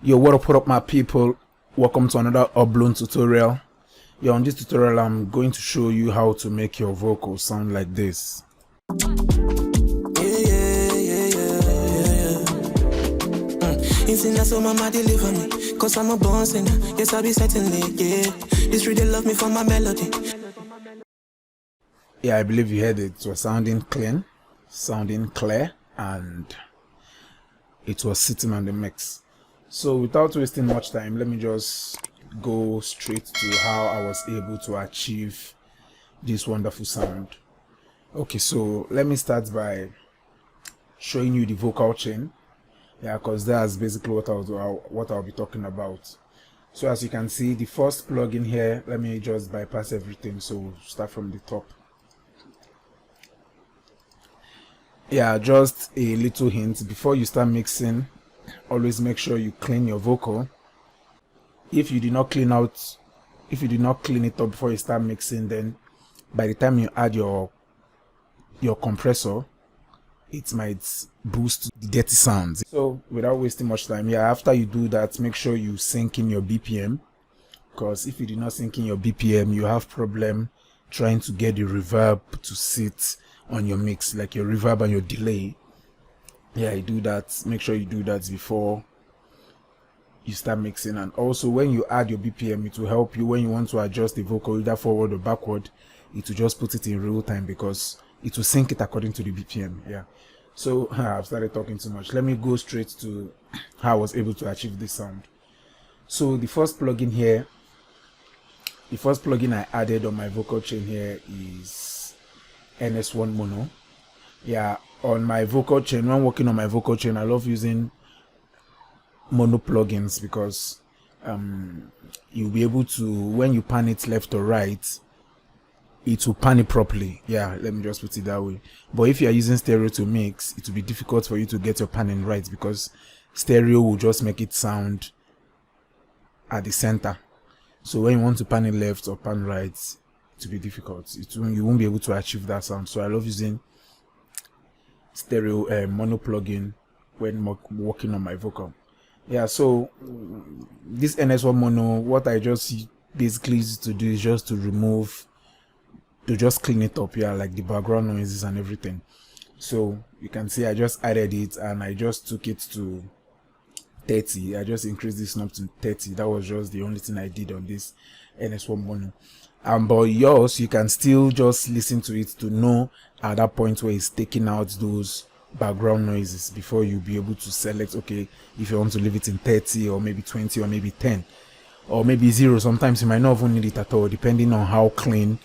Yo, what up my people? Welcome to another Upload tutorial. On this tutorial I'm going to show you how to make your vocals sound like this. So mama deliver me, cause I'm a born singer. Yes, I'll be certainly, yeah. This really love me for my melody. Yeah, I believe you heard it. It was sounding clean, sounding clear, and it was sitting on the mix. So without wasting much time, let me just go straight to how I was able to achieve this wonderful sound. Okay, so let me start by showing you the vocal chain. Yeah, because that's basically what I'll be talking about. So as you can see, the first plugin here, let me just bypass everything, so we'll start from the top. Yeah, just a little hint: before you start mixing, always make sure you clean your vocal. If you did not clean it up before you start mixing, then by the time you add your compressor, it might boost the dirty sounds. So without wasting much time, yeah, after you do that, make sure you sync in your BPM, because if you do not sync in your BPM, you have problem trying to get the reverb to sit on your mix, like your reverb and your delay. Yeah, you do that. Make sure you do that before you start mixing. And also when you add your BPM, it will help you when you want to adjust the vocal either forward or backward. It will just put it in real time because it will sync it according to the BPM. Yeah, so I've started talking too much. Let me go straight to how I was able to achieve this sound. So the first plugin I added on my vocal chain here is NS1 Mono. Yeah, on my vocal chain, when working on my vocal chain, I love using mono plugins because you'll be able to, when you pan it left or right, it will pan it properly. Yeah, let me just put it that way. But if you are using stereo to mix, it will be difficult for you to get your panning right because stereo will just make it sound at the center. So when you want to pan it left or pan right, it will be difficult. You won't be able to achieve that sound. So I love using stereo mono plugin when working on my vocal. Yeah, so this NS1 Mono, what I just basically used to do is just to just clean it up, yeah, like the background noises and everything. So you can see I just added it and I just took it to 30. I just increased this knob to 30. That was just the only thing I did on this NS1 Mono. But yours, you can still just listen to it to know at that point where it's taking out those background noises before you'll be able to select, okay, if you want to leave it in 30 or maybe 20 or maybe 10 or maybe 0. Sometimes you might not even need it at all, depending on how clean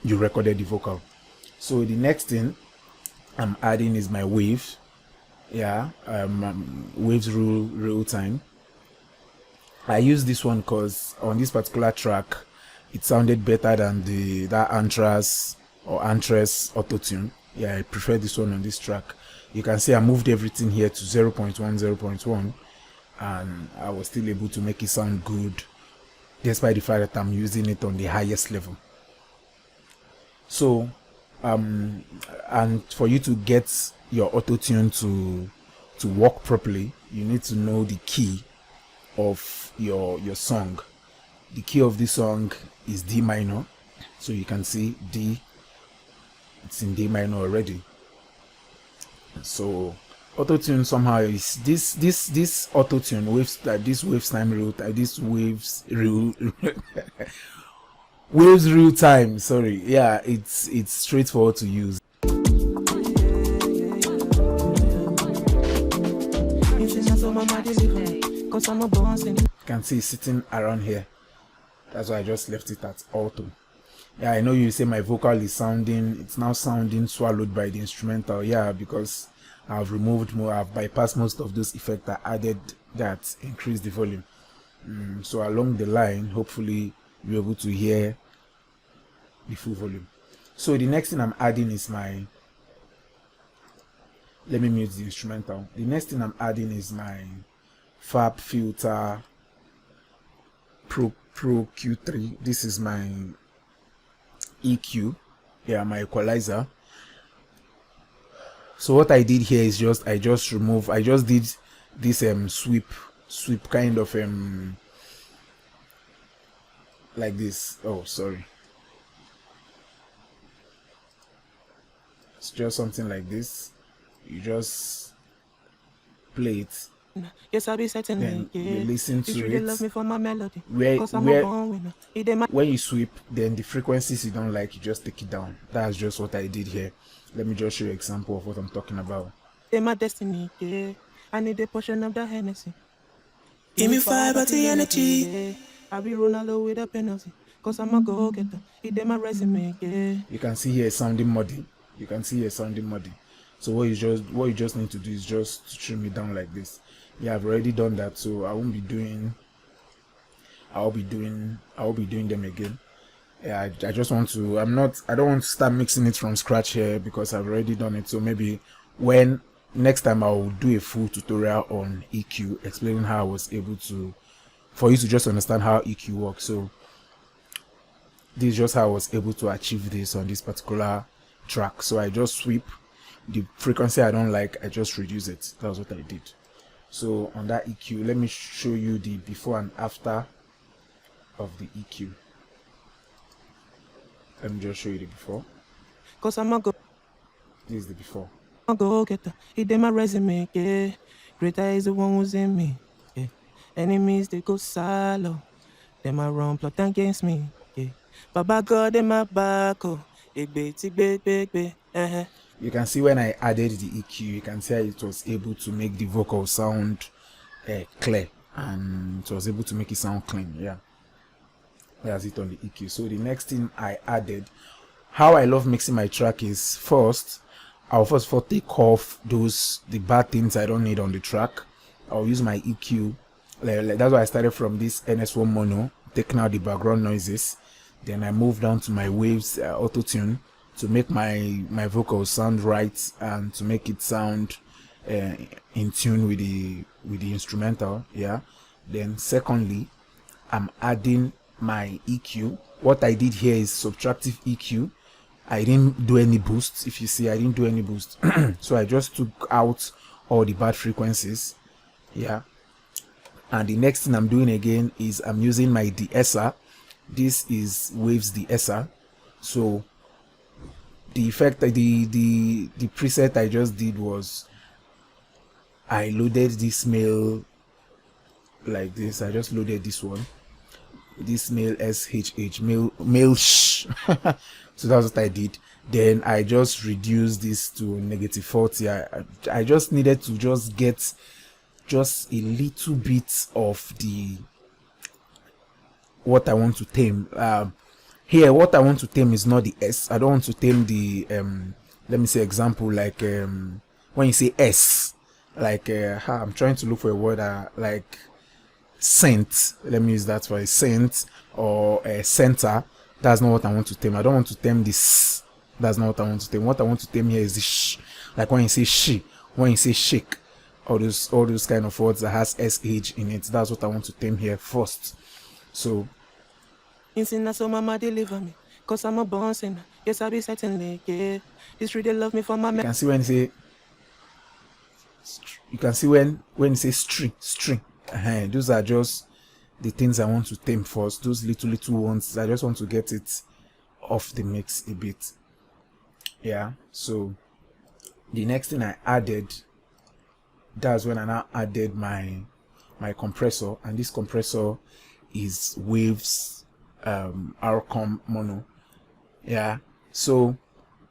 you recorded the vocal. So the next thing I'm adding is my wave. Yeah, waves RealTime. I use this one because on this particular track it sounded better than that Antras auto-tune. Yeah, I prefer this one on this track. You can see I moved everything here to 0.1 and I was still able to make it sound good despite the fact that I'm using it on the highest level. So and for you to get your auto-tune to work properly, you need to know the key of your song. The key of this song is D minor. So you can see D, it's in D minor already. So auto-tune somehow is this auto-tune waves, this waves time real time, this waves RealTime, sorry. Yeah, it's straightforward to use. You can see it's sitting around here. That's why I just left it at auto. Yeah, I know you say my vocal is sounding, it's now sounding swallowed by the instrumental. Yeah, because I've bypassed most of those effects I added that increase the volume. So along the line, hopefully you'll be able to hear the full volume. So the next thing I'm adding is let me mute the instrumental. The next thing I'm adding is my Fab Filter Pro Q3. This is my EQ, yeah, my equalizer. So what I did here is I just did this sweep sweep kind of like this. Oh, sorry. It's just something like this. You just play it. Yes, I be setting Then it, you listen to really love me it. for my melody. Where Cause I'm a born winner. when you sweep, then the frequencies you don't like, you just take it down. That's just what I did here. Let me just show you an example of what I'm talking about. They my destiny, yeah. I need a portion of the Hennessy. Give me fire, but the energy. Yeah. I be Ronaldo with a penalty. Cause I'm a go-getter. It did my resume, yeah. You can see here sounding muddy. You can see here sounding muddy. So what you just need to do is just trim it down like this. Yeah, I've already done that, so I'll be doing them again. Yeah, I just want to, I don't want to start mixing it from scratch here because I've already done it. So maybe when next time I'll do a full tutorial on EQ, explaining how I was able to, for you to just understand how EQ works. So this is just how I was able to achieve this on this particular track. So I just sweep the frequency I don't like, I just reduce it. That's what I did. So on that EQ, let me show you the before and after of the EQ. Let me just show you the before. Cause I'm a go. This is the before. I'm a go-getter. It did my resume, yeah. Greater is the one who's in me, yeah. Enemies, they go silo. They might run plot against me, yeah. Baba God in my back, oh. Big. You can see when I added the EQ, you can see it was able to make the vocal sound clear, and it was able to make it sound clean. Yeah, that's it on the EQ. So the next thing I added, how I love mixing my track is first, I'll first of all take off the bad things I don't need on the track. I'll use my EQ. That's why I started from this NS1 Mono, taking out the background noises. Then I moved down to my waves auto tune to make my vocals sound right and to make it sound in tune with the instrumental. Yeah. Then secondly, I'm adding my EQ. What I did here is subtractive EQ. I didn't do any boost. If you see, I didn't do any boost. So I just took out all the bad frequencies. Yeah. And the next thing I'm doing again is I'm using my de-esser. This is waves de-esser. So the effect, the preset I just did was I loaded this male like this. I just loaded this one, this male SHH, male shh. So that's what I did. Then I just reduced this to -40. I just needed to just get just a little bit of the what I want to tame. Here what I want to tame is not the S. I don't want to tame the let me say example, like when you say S, like I'm trying to look for a word like scent. Let me use that for a scent or a center. That's not what I want to tame. I don't want to tame this. That's not what I want to tame. What I want to tame here is the sh. Like when you say she, when you say shake, all those kind of words that has SH in it. That's what I want to tame here first. So so mama deliver me. Cause I'm a born sinner. Yes, I be certainly, yeah. This really love me for my you can see when you say when you say string. Those are just the things I want to tame first. Those little ones, I just want to get it off the mix a bit. Yeah. So the next thing I added, that's when I now added my compressor, and this compressor is waves RealTime Mono. Yeah. So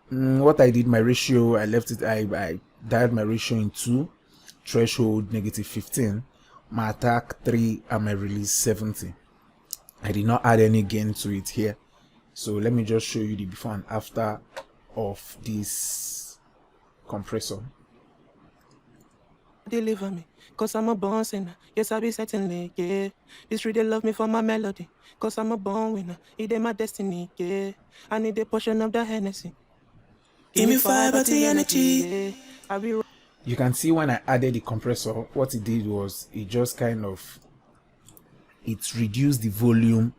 what I did, my ratio, I left it, I dialed my ratio in 2, threshold -15, my attack 3, and my release 70. I did not add any gain to it here. So let me just show you the before and after of this compressor. Deliver me, cause I'm a born sinner. Yes, I be certainly, yeah. This really love me for my melody. Cause I'm a born winner. It is my destiny, yeah. I need a portion of the Hennessy. Give me fire, but the energy. Yeah. You can see when I added the compressor, what it did was it just kind of reduced the volume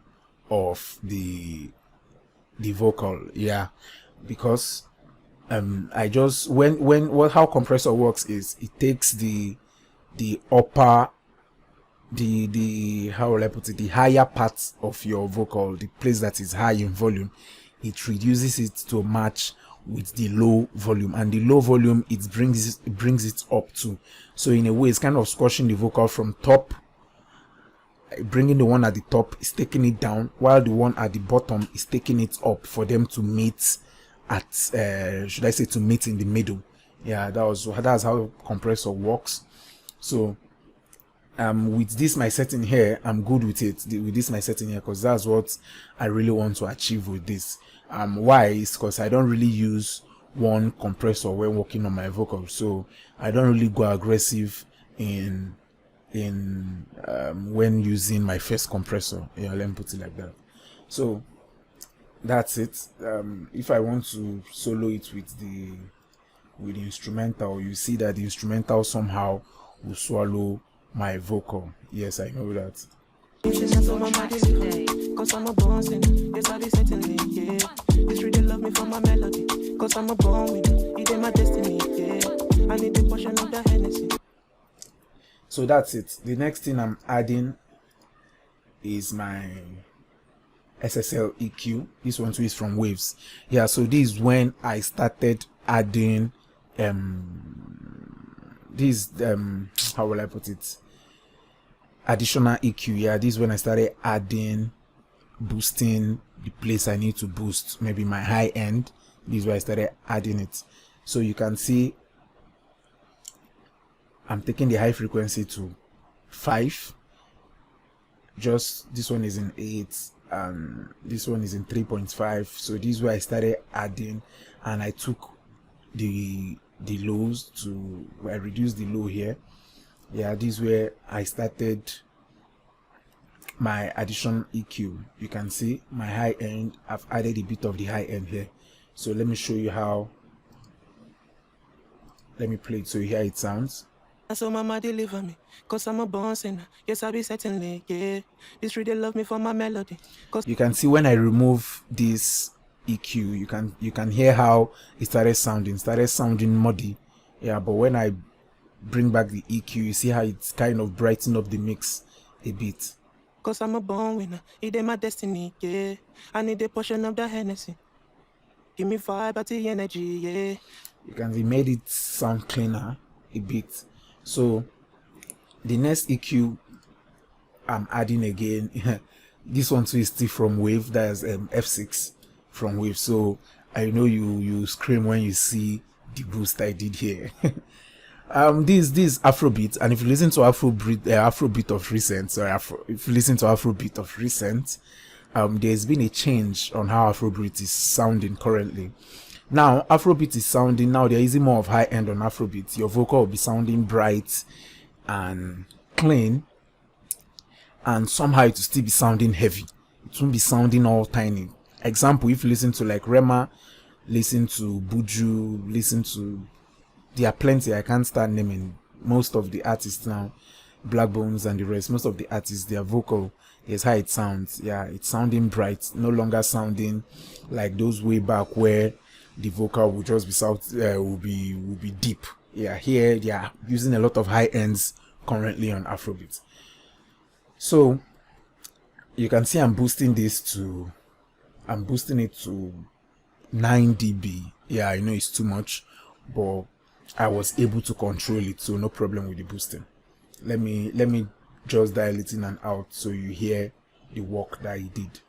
of the vocal. Yeah, because I just how compressor works is it takes the upper the how will I put it, the higher part of your vocal, the place that is high in volume, it reduces it to match with the low volume, and the low volume it brings it up too. So in a way, it's kind of squashing the vocal from top, bringing the one at the top is taking it down, while the one at the bottom is taking it up for them to meet at should I say to meet in the middle. Yeah, that's how compressor works. So with this my setting here, I'm good with it, with this my setting here, because that's what I really want to achieve with this. Why is because I don't really use one compressor when working on my vocals, so I don't really go aggressive in when using my first compressor. Yeah, let me put it like that. So that's it. If I want to solo it with the instrumental, you see that the instrumental somehow will swallow my vocal. Yes, I know that. Cause I'm a born sinner, yes I be certainly, yeah. This really love me for my melody, cause I'm a born winner, it ain't my destiny, yeah. I need a portion of the Hennessy. So that's it. The next thing I'm adding is my SSL EQ. This one too is from Waves. Yeah, so this is when I started adding this how will I put it, additional EQ. Yeah, this is when I started adding, boosting the place I need to boost, maybe my high end. This is where I started adding it. So you can see I'm taking the high frequency to 5. Just this one is in 8 and this one is in 3.5. So this is where I started adding, and I took the lows to, I reduced the low here. Yeah, this is where I started my addition EQ. You can see my high end, I've added a bit of the high end here. So let me show you how. Let me play it so you hear it sounds. So mama deliver me, cause I'm a born sinner, yes I be certainly, yeah. This really love me for my melody, cause you can see when I remove this EQ, you can hear how it started sounding muddy. Yeah, but when I bring back the EQ, you see how it's kind of brighten up the mix a bit. Cause I'm a born winner, it ain't my destiny, yeah. I need a portion of the Hennessy. Give me vibe at the energy, yeah. You can see made it sound cleaner a bit. So the next EQ I'm adding again, this one too is still from Wave. That's F6 from Wave. So I know you scream when you see the boost I did here. This Afrobeat, and if you listen to Afrobeat of recent, if you listen to Afrobeat of recent, there's been a change on how Afrobeat is sounding currently. Now Afrobeat is sounding, now they're using more of high end on Afrobeat. Your vocal will be sounding bright and clean, and somehow it will still be sounding heavy. It won't be sounding all tiny. Example, if you listen to like Rema, listen to Buju, listen to, there are plenty, I can't start naming most of the artists now, Black Bones and the rest, most of the artists, their vocal is how it sounds. Yeah, it's sounding bright, no longer sounding like those way back where the vocal will just be will be deep. Yeah, here they are using a lot of high ends currently on Afrobeat. So you can see I'm boosting it to 9 dB. Yeah, I know it's too much, but I was able to control it, so no problem with the boosting. Let me just dial it in and out so you hear the work that he did.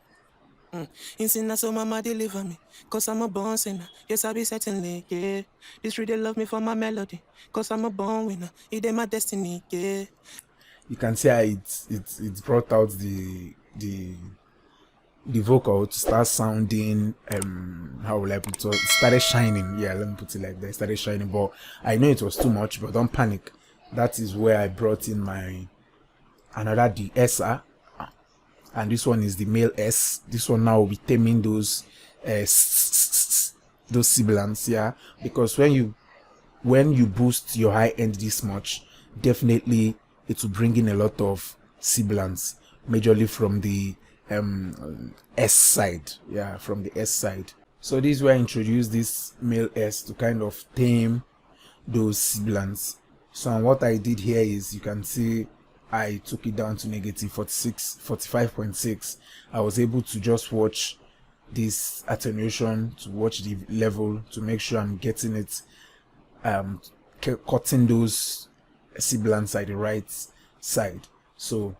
In sinner, so mama deliver me, cause I'm a born sinner, yes I be certainly, yeah. This really love me for my melody, cause I'm a born winner, it ain't my destiny, yeah. You can see how it brought out the vocal to start sounding, how will I put it? It started shining. Yeah, let me put it like that. It started shining, but I know it was too much, but don't panic. That is where I brought in my another DSR, and this one is the male S. This one now will be taming those sibilants, yeah, because when you boost your high end this much, definitely it will bring in a lot of sibilants, majorly from the S side. Yeah, from the S side. So this is where I introduced this male S to kind of tame those sibilants. So what I did here is, you can see I took it down to negative 45.6, I was able to just watch this attenuation, to watch the level, to make sure I'm getting it, cutting those sibilants at the right side. So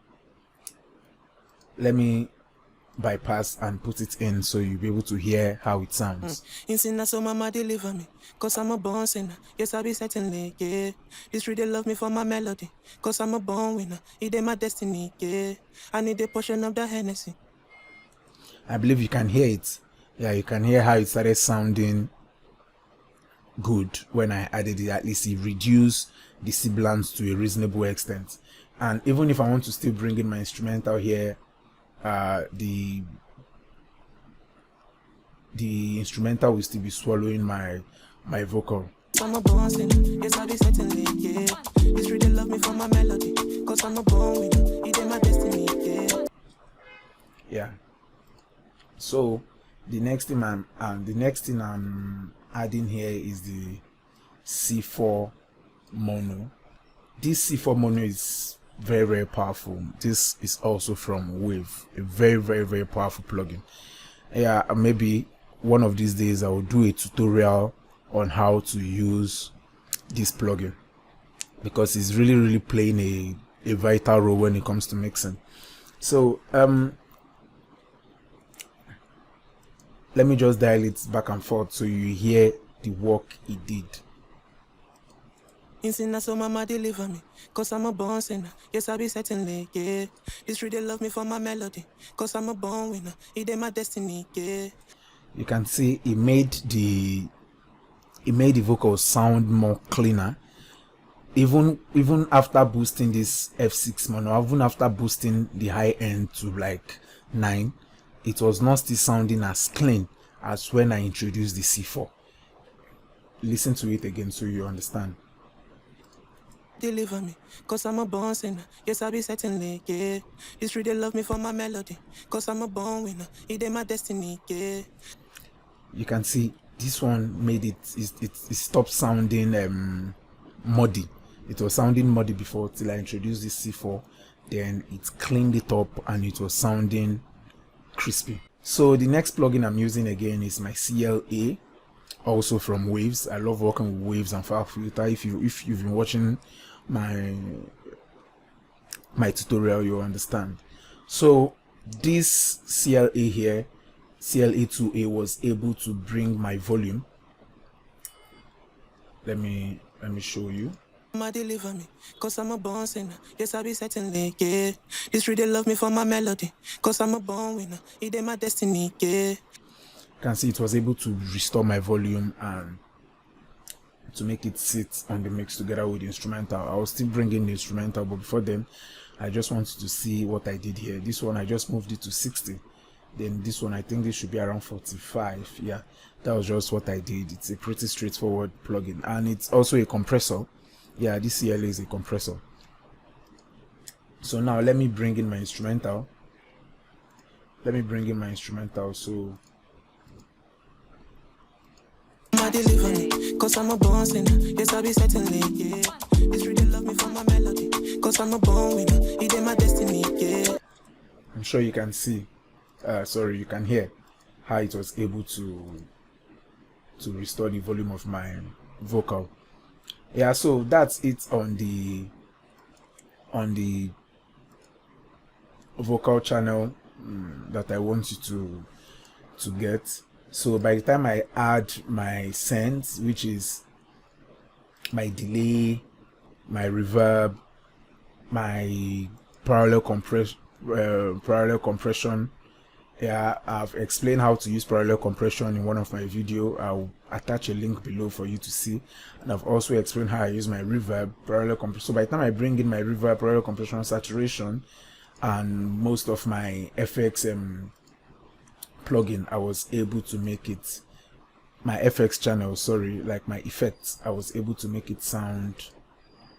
let me bypass and put it in so you'll be able to hear how it sounds. In sinner, so mama deliver me, cause I'm a born sinner. Yes, I be certainly, yeah. This really love me for my melody, cause I'm a born winner. It ain't my destiny, yeah. I need a portion of the Hennessy. I believe you can hear it. Yeah, you can hear how it started sounding good when I added it. At least it reduced the sibilants to a reasonable extent. And even if I want to still bring in my instrumental here, the instrumental will still be swallowing my vocal. I'm a born sinner. Yes, I be certainly, yeah. This really love me for my melody, cause I'm a born winner. It ain't my destiny, yeah. Yeah. So the next thing I'm adding here is the C4 mono. This C4 mono is very, very powerful. This is also from Wave, a very, very, very powerful plugin. Yeah, maybe one of these days I will do a tutorial on how to use this plugin, because it's really, really playing a vital role when it comes to mixing. So let me just dial it back and forth so you hear the work it did. In sinner, so mama deliver me, cause I'm a born sinner. Yes, I be certainly, yeah. This really love me for my melody, cause I'm a born winner. It ain't my destiny, yeah. You can see it made the vocals sound more cleaner. Even after boosting this F6 mono, even after boosting the high end to like 9, it was not still sounding as clean as when I introduced the C4. Listen to it again so you understand. Deliver me, cause I'm a born sinner. Yes, I be certainly, yeah. This really love me for my melody, cause I'm a born winner. It ain't my destiny, yeah. You can see this one made it stopped sounding muddy. It was sounding muddy before till I introduced this C4. Then it cleaned it up and it was sounding crispy. So the next plugin I'm using again is my CLA, also from Waves. I love working with Waves and File Filter. If you've been watching my tutorial, you'll understand. So this CLA here, CLA2A, was able to bring my volume. Let me show you. Mama deliver me, cause I'm a born sinner. Yes, I be certainly, yeah. This really love me for my melody, cause I'm a born winner. It ain't my destiny, yeah. You can see it was able to restore my volume and to make it sit on the mix together with the instrumental. I was still bringing the instrumental, but before then I just wanted to see what I did here. This one I just moved it to 60. Then this one, I think this should be around 45. Yeah, that was just what I did. It's a pretty straightforward plugin, and it's also a compressor. Yeah, this CLA is a compressor. So now let me bring in my instrumental. So deliver me, cause I'm a born sinner. Yes, I be certainly, yeah. This really love me for my melody, cause I'm a born winner. It ain't my destiny, yeah. I'm sure you can see, you can hear how it was able to restore the volume of my vocal. Yeah, so that's it on the vocal channel that I want you to get. So by the time I add my sends, which is my delay, my reverb, my parallel compression, yeah, I've explained how to use parallel compression in one of my videos. I'll attach a link below for you to see, and I've also explained how I use my reverb, parallel compression. So by the time I bring in my reverb, parallel compression, saturation, and most of my FX plugin, I was able to make it, my FX channel, like my effects, I was able to make it sound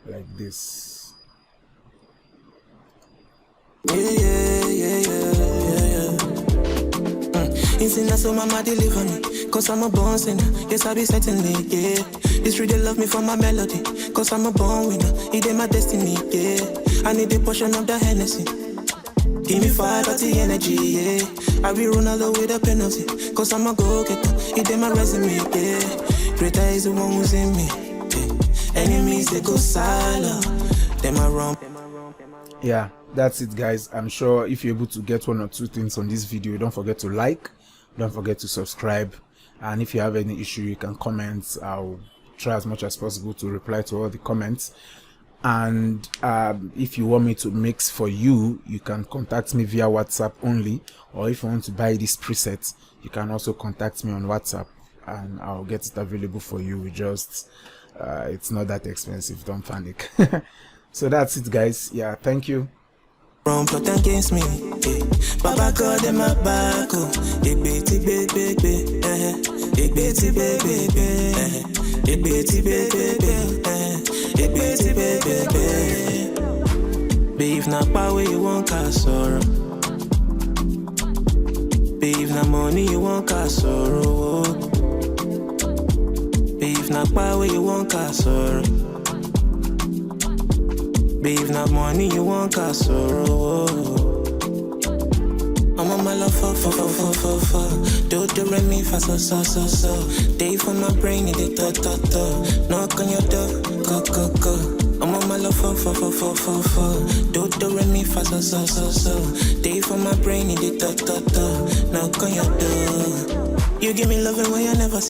like this. been sinner, so mama deliver me. Cause I'm a born sinner, yes I be certainly, yeah. This street they love me for my melody. Cause I'm a born winner, it ain't my destiny, yeah. I need a portion of the Hennessy. Give me fire, got the energy, yeah. I be Ronaldo with a penalty. Cause I'm a go-getter, it ain't my resume, yeah. Greater is the one who's in me, yeah. Enemies, they go silent. Them I wrong. Yeah, that's it, guys. I'm sure if you're able to get one or two things on this video, don't forget to like, don't forget to subscribe, and if you have any issue you can comment. I'll try as much as possible to reply to all the comments. And if you want me to mix for you, you can contact me via WhatsApp only, or if you want to buy this preset, you can also contact me on WhatsApp and I'll get it available for you. We just it's not that expensive, don't panic. So that's it, guys. Yeah, thank you. Plot against me, yeah. Baba God in my back, oh. Big bitty baby, big bitty baby, big bitty baby, big bitty baby. Beef na power you want cast sorrow. Beef na money you want cast sorrow. Beef na power you want cast sorrow. Beef not money, you want cast sorrow. I'm on my love for. Do the re mi fa so. Day for my brain, it to. Knock on your door, go. I'm on my love for. Do the re mi fa so. Day for my brain, it to. Knock on your door. You give me loving when you never.